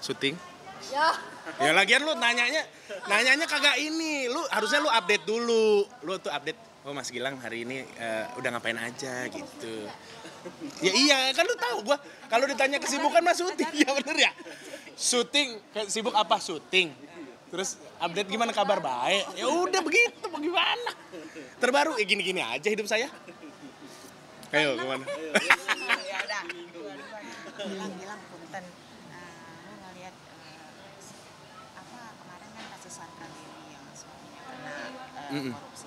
syuting. Ya. Ya lagian lu nanyanya kagak ini. Lu harusnya lu update dulu. Lu tuh update, oh Mas Gilang hari ini udah ngapain aja gitu. Ya iya, kan lu tahu gua kalau ditanya kesibukan mah syuting. Ya bener ya. Syuting, sibuk apa syuting? Terus update gimana kabar baik? Ya udah begitu, bagaimana? Terbaru gini-gini aja hidup saya. Ayo kemana? Ya udah. Bilang punten. Lu ngelihat apa kemarin kan kasus Sandra Dewi yang suaminya kena korupsi.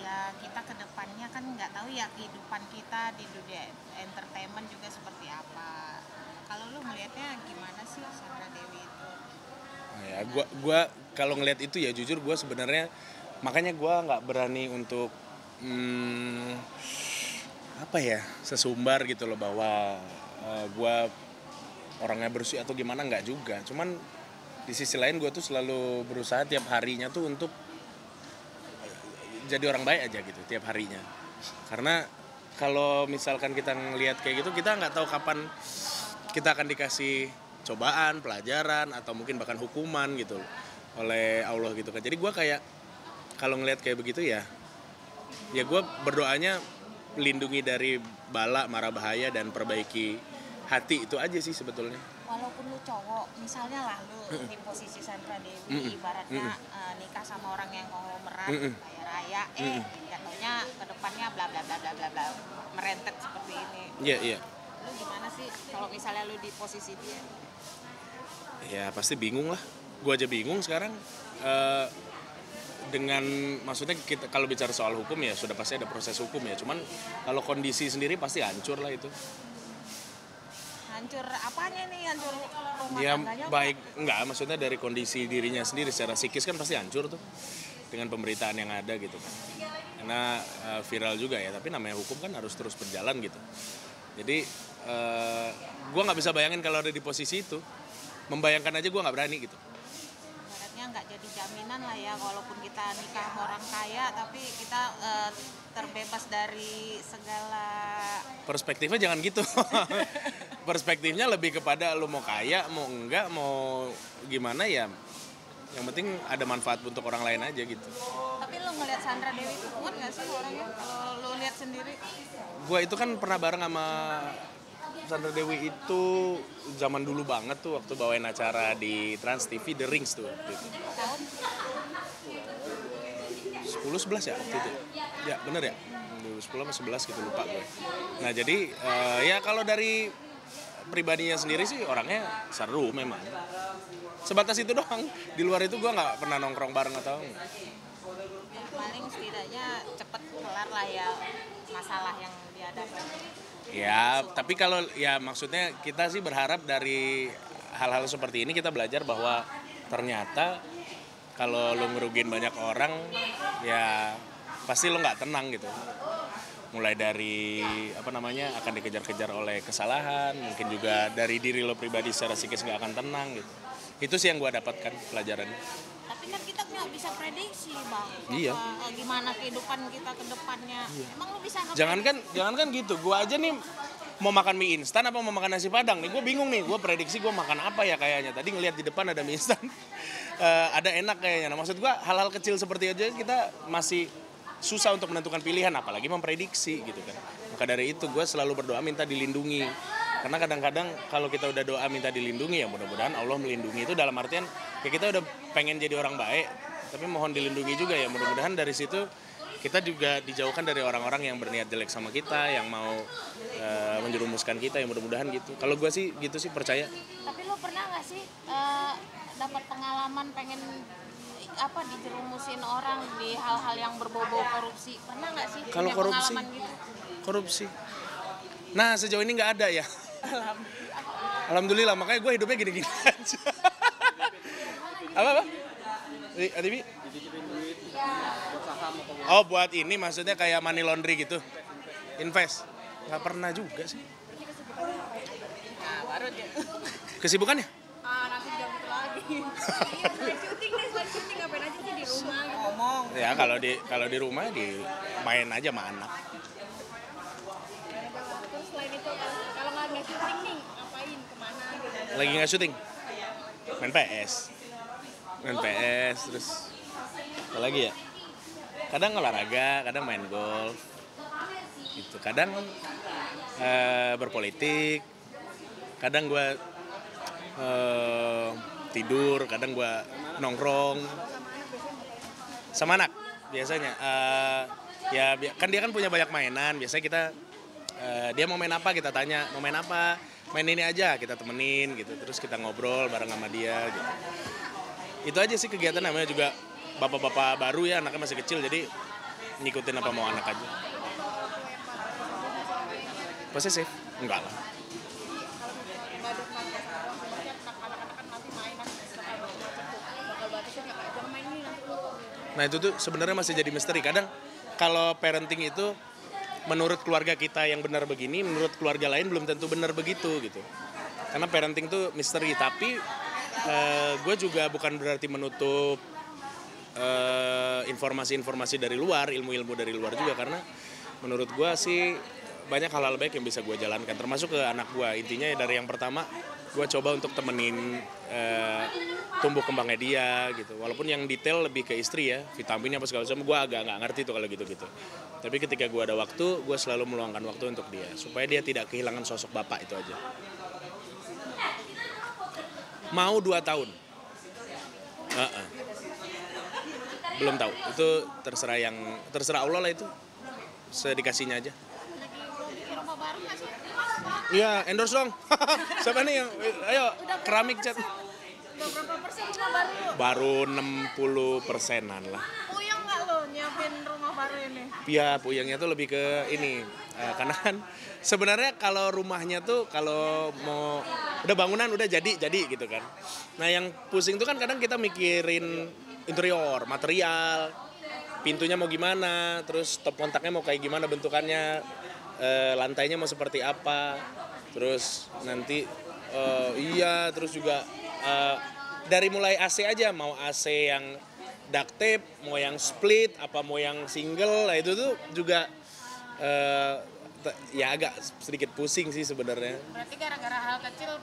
Ya kita ke depannya kan nggak tahu ya kehidupan kita di dunia entertainment juga seperti apa. Kalau lu melihatnya gimana sih Sandra Dewi itu? Ya, gua kalau ngelihat itu ya jujur gua sebenarnya makanya gua nggak berani untuk apa ya sesumbar gitu loh bahwa gua orangnya bersih atau gimana, nggak juga. Cuman di sisi lain gua tuh selalu berusaha tiap harinya tuh untuk jadi orang baik aja gitu tiap harinya. Karena kalau misalkan kita ngelihat kayak gitu kita nggak tahu kapan kita akan dikasih cobaan, pelajaran atau mungkin bahkan hukuman gitu oleh Allah gitu kan. Jadi gue kayak kalau ngelihat kayak begitu ya gue berdoanya lindungi dari bala, mara bahaya dan perbaiki hati, itu aja sih sebetulnya. Walaupun lu cowok, misalnya lah lu di posisi Sandra Dewi, ibaratnya nikah sama orang yang konglomerat, kaya raya, jatuhnya ke depannya bla bla bla bla bla bla merentet seperti ini. Iya, iya. Lu gimana sih kalau misalnya lu di posisi dia? Ya pasti bingung lah. Gue aja bingung sekarang. Dengan maksudnya kita kalau bicara soal hukum ya sudah pasti ada proses hukum ya. Cuman kalau kondisi sendiri pasti hancur lah itu. Hancur apanya nih? Hancur rumah Ya tangganya? baik enggak, maksudnya dari kondisi dirinya sendiri secara psikis kan pasti hancur tuh dengan pemberitaan yang ada gitu kan. Karena viral juga ya, tapi namanya hukum kan harus terus berjalan gitu. Jadi gue nggak bisa bayangin kalau ada di posisi itu. Membayangkan aja gue nggak berani gitu. Ibaratnya nggak jadi jaminan lah ya, walaupun kita nikah sama orang kaya, tapi kita terbebas dari segala. Perspektifnya jangan gitu. Perspektifnya lebih kepada lu mau kaya, mau enggak, mau gimana ya. Yang penting ada manfaat untuk orang lain aja gitu. Tapi lu ngelihat Sandra Dewi itu kuat nggak sih orangnya? Kalau lu lihat sendiri? Gue itu kan pernah bareng sama Sandra Dewi itu zaman dulu banget tuh waktu bawain acara di Trans TV The Rings tuh gitu. Tahun 10-11 ya waktu itu. Ya bener ya. 10 atau 11 gitu lupa gue. Nah jadi ya kalau dari pribadinya sendiri sih orangnya seru memang. Sebatas itu doang. Di luar itu gue nggak pernah nongkrong bareng atau paling setidaknya cepet kelar lah ya masalah yang dihadapi. ya, tapi kalau ya maksudnya kita sih berharap dari hal-hal seperti ini kita belajar bahwa ternyata kalau lo ngerugiin banyak orang ya pasti lo nggak tenang gitu. Mulai dari akan dikejar-kejar oleh kesalahan, mungkin juga dari diri lo pribadi secara psikis nggak akan tenang gitu. Itu sih yang gue dapatkan pelajarannya. Tapi kan kita nggak bisa prediksi bang. Iya. Gimana kehidupan kita ke depannya. Iya. Emang lu bisa Jangankan gitu, gue aja nih mau makan mie instan apa mau makan nasi padang nih, gue bingung nih, gue prediksi gue makan apa ya kayaknya. Tadi ngelihat di depan ada mie instan, ada enak kayaknya. Nah maksud gue hal-hal kecil seperti aja kita masih susah untuk menentukan pilihan, apalagi memprediksi gitu kan. Maka dari itu gue selalu berdoa minta dilindungi. Karena kadang-kadang kalau kita udah doa minta dilindungi ya mudah-mudahan Allah melindungi, itu dalam artian ya kita udah pengen jadi orang baik, tapi mohon dilindungi juga ya, mudah-mudahan dari situ kita juga dijauhkan dari orang-orang yang berniat jelek sama kita, yang mau menjerumuskan kita, ya mudah-mudahan gitu. Kalau gue sih gitu sih percaya. Tapi lu pernah nggak sih dapat pengalaman pengen dijerumusin orang di hal-hal yang berbau-bau korupsi? Pernah nggak sih? Kalau punya pengalaman gitu? korupsi. Nah sejauh ini nggak ada ya. Alhamdulillah, makanya gue hidupnya gini-gini aja. Apa? Adibi? Oh buat ini maksudnya kayak money laundry gitu? Invest? Nggak pernah juga sih. Nah baru dia. Kesibukannya? Nanti jam itu lagi. Iya, selain syuting ngapain aja sih di rumah gitu. Ngomong. Ya kalau di rumah main aja sama anak. Terus selain itu kalau nggak syuting nih ngapain, kemana gitu? lagi nggak syuting, main PS, terus apa lagi ya? Kadang olahraga, kadang main golf, gitu. Kadang berpolitik, kadang gue tidur, kadang gue nongkrong sama anak biasanya. Kan dia kan punya banyak mainan, biasanya kita dia mau main apa kita tanya, mau main apa, main ini aja kita temenin gitu, terus kita ngobrol bareng sama dia gitu. Itu aja sih kegiatan, namanya juga bapak-bapak baru ya, anaknya masih kecil, jadi ngikutin apa mau anak aja. Posesif? Enggak lah. Nah itu tuh sebenarnya masih jadi misteri. Kadang kalau parenting itu menurut keluarga kita yang benar begini, menurut keluarga lain belum tentu benar begitu gitu. Karena parenting tuh misteri. Tapi gue juga bukan berarti menutup informasi-informasi dari luar, ilmu-ilmu dari luar juga. Karena menurut gue sih banyak hal-hal baik yang bisa gue jalankan. Termasuk ke anak gue. Intinya dari yang pertama gue coba untuk temenin tumbuh kembangnya dia gitu. Walaupun yang detail lebih ke istri ya, vitaminnya apa segala macam, gue agak nggak ngerti tuh kalau gitu-gitu. Tapi ketika gue ada waktu, gue selalu meluangkan waktu untuk dia, supaya dia tidak kehilangan sosok bapak, itu aja. Mau 2 tahun. Belum tahu, itu terserah Allah lah itu, sedikasihnya aja. Iya, endorse dong. Siapa nih yang, ayo, keramik cat. Udah berapa persen rumah baru? Baru 60%-an lah. Puyeng nggak lo nyiapin rumah baru ini? Iya, puyengnya tuh lebih ke ini. Karena kan sebenarnya kalau rumahnya tuh kalau mau udah bangunan udah jadi gitu kan. Nah yang pusing tuh kan kadang kita mikirin interior, material, pintunya mau gimana, terus top kontaknya mau kayak gimana bentukannya, lantainya mau seperti apa, terus nanti terus juga dari mulai AC aja, mau AC yang duct tape, mau yang split, apa mau yang single, nah itu tuh juga ya agak sedikit pusing sih sebenarnya. Berarti gara-gara hal kecil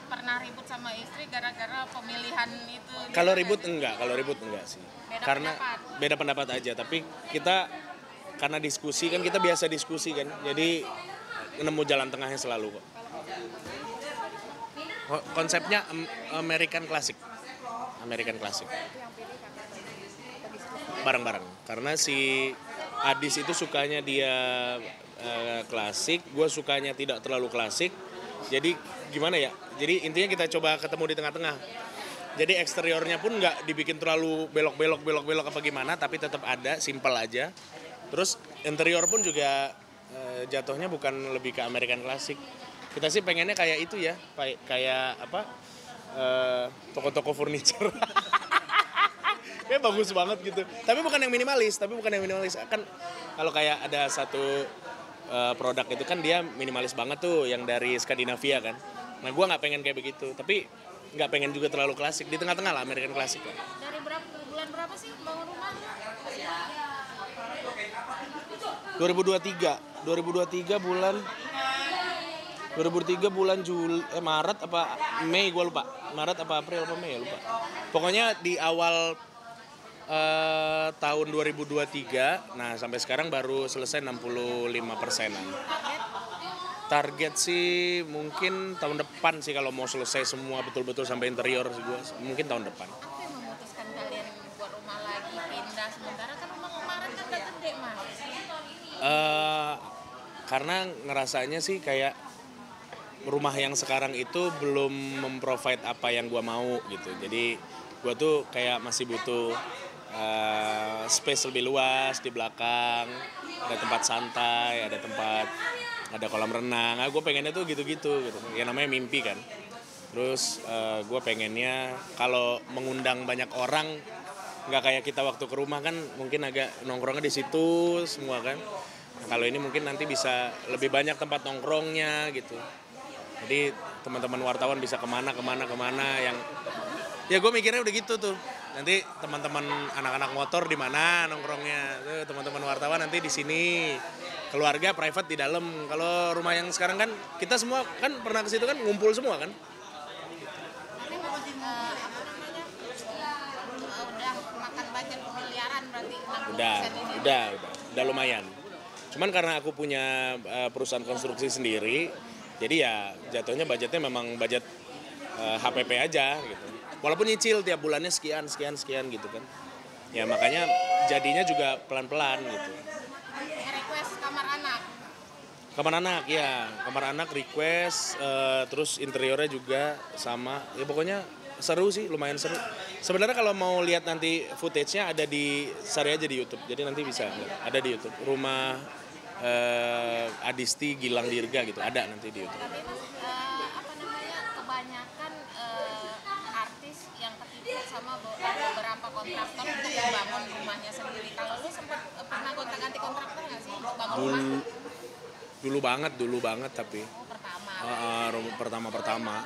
pernah ribut sama istri gara-gara pemilihan itu? Kalau ribut enggak sih. Beda pendapat aja, tapi kita karena diskusi kan, kita biasa diskusi kan, jadi nemu jalan tengahnya selalu kok. Konsepnya American Classic. Bareng-bareng. Karena si Adis itu sukanya dia klasik, gue sukanya tidak terlalu klasik. Jadi gimana ya? Jadi intinya kita coba ketemu di tengah-tengah. Jadi eksteriornya pun nggak dibikin terlalu belok apa gimana, tapi tetap ada, simple aja. Terus interior pun juga jatuhnya bukan lebih ke American Classic. Kita sih pengennya kayak itu ya, kayak apa? Toko-toko furniture. Kayak bagus banget gitu. Tapi bukan yang minimalis. Kan kalau kayak ada satu produk itu kan dia minimalis banget tuh, yang dari Skandinavia kan. Nah gue nggak pengen kayak begitu. Tapi nggak pengen juga terlalu klasik. Di tengah-tengah lah, American Classic lah. Dari bulan berapa sih bangun rumah? 2023 bulan Maret apa Mei, gue lupa. Maret apa April apa Mei, lupa. Pokoknya di awal tahun 2023, nah sampai sekarang baru selesai 65%-an. Target sih mungkin tahun depan sih, kalau mau selesai semua betul-betul sampai interior sih gue, mungkin tahun depan. Apa yang memutuskan kalian buat rumah lagi, pindah, sementara kan rumah kemarin kan udah gede mas? Karena ngerasanya sih kayak rumah yang sekarang itu belum memprovide apa yang gue mau gitu. Jadi gue tuh kayak masih butuh space lebih luas di belakang, ada tempat santai, ada kolam renang. Gue pengennya tuh gitu-gitu gitu. Ya namanya mimpi kan. Terus gue pengennya kalau mengundang banyak orang, nggak kayak kita waktu ke rumah kan mungkin agak nongkrongnya di situ semua kan. Nah, kalau ini mungkin nanti bisa lebih banyak tempat nongkrongnya gitu. Jadi teman-teman wartawan bisa kemana yang ya gue mikirnya udah gitu tuh. Nanti teman-teman anak-anak motor di mana nongkrongnya, tuh teman-teman wartawan nanti di sini, keluarga private di dalam. Kalau rumah yang sekarang kan kita semua kan pernah ke situ kan ngumpul semua kan, apa namanya, udah makan budget miliaran berarti 60% Udah, ini. udah lumayan. Cuman karena aku punya perusahaan konstruksi sendiri, jadi ya jatuhnya budgetnya memang budget HPP aja gitu. Walaupun nyicil tiap bulannya sekian gitu kan. Ya makanya jadinya juga pelan-pelan gitu. Request kamar anak. Kamar anak ya, kamar anak request, terus interiornya juga sama. Ya pokoknya seru sih, lumayan seru. Sebenarnya kalau mau lihat nanti footage-nya ada cari aja di YouTube. Jadi nanti bisa ada di YouTube. Rumah Adisti Gilang Dirga gitu, ada nanti di YouTube. Tapi Mas, apa namanya, kebanyakan artis yang ketipu sama beberapa kontraktor untuk membangun rumahnya sendiri. Kalau lu sempat pernah gonta-ganti kontraktor nggak sih untuk bangun rumah? Dulu banget tapi Oh, pertama. pertama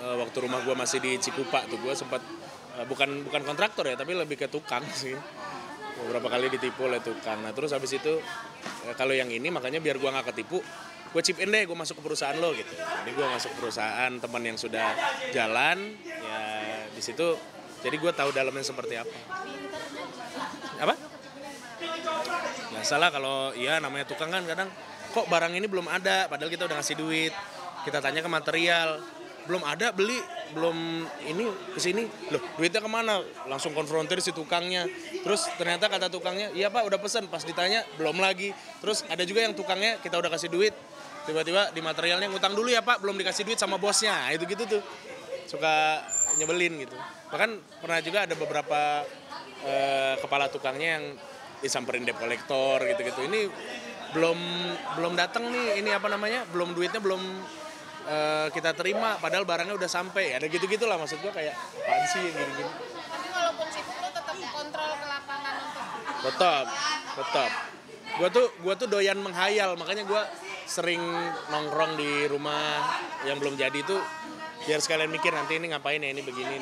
waktu rumah gue masih di Cikupa tuh gue sempat bukan kontraktor ya tapi lebih ke tukang sih, beberapa kali ditipu oleh tukang. Nah terus habis itu kalau yang ini makanya biar gue nggak ketipu, gue chip in deh, gue masuk ke perusahaan lo gitu. Jadi gue masuk perusahaan teman yang sudah jalan ya di situ, jadi gue tahu dalamnya seperti apa. Nggak salah kalau iya namanya tukang kan kadang kok barang ini belum ada padahal kita udah ngasih duit, kita tanya ke material belum ada, beli belum, ini kesini loh duitnya kemana, langsung konfrontir si tukangnya. Terus ternyata kata tukangnya iya pak udah pesen, pas ditanya belum lagi. Terus ada juga yang tukangnya kita udah kasih duit tiba-tiba di materialnya ngutang dulu ya pak, belum dikasih duit sama bosnya. Itu gitu tuh suka nyebelin gitu. Bahkan pernah juga ada beberapa kepala tukangnya yang disamperin debt collector gitu-gitu. Ini belum datang nih, ini apa namanya, belum duitnya belum kita terima padahal barangnya udah sampai. Ada gitu-gitulah, maksud gua kayak apaan sih yang gini-gini. Tapi walaupun sibuk lu tetap kontrol ke lapangan untuk Tetap. Gua tuh doyan menghayal, makanya gua sering nongkrong di rumah yang belum jadi tuh biar sekalian mikir nanti ini ngapain ya, ini begini.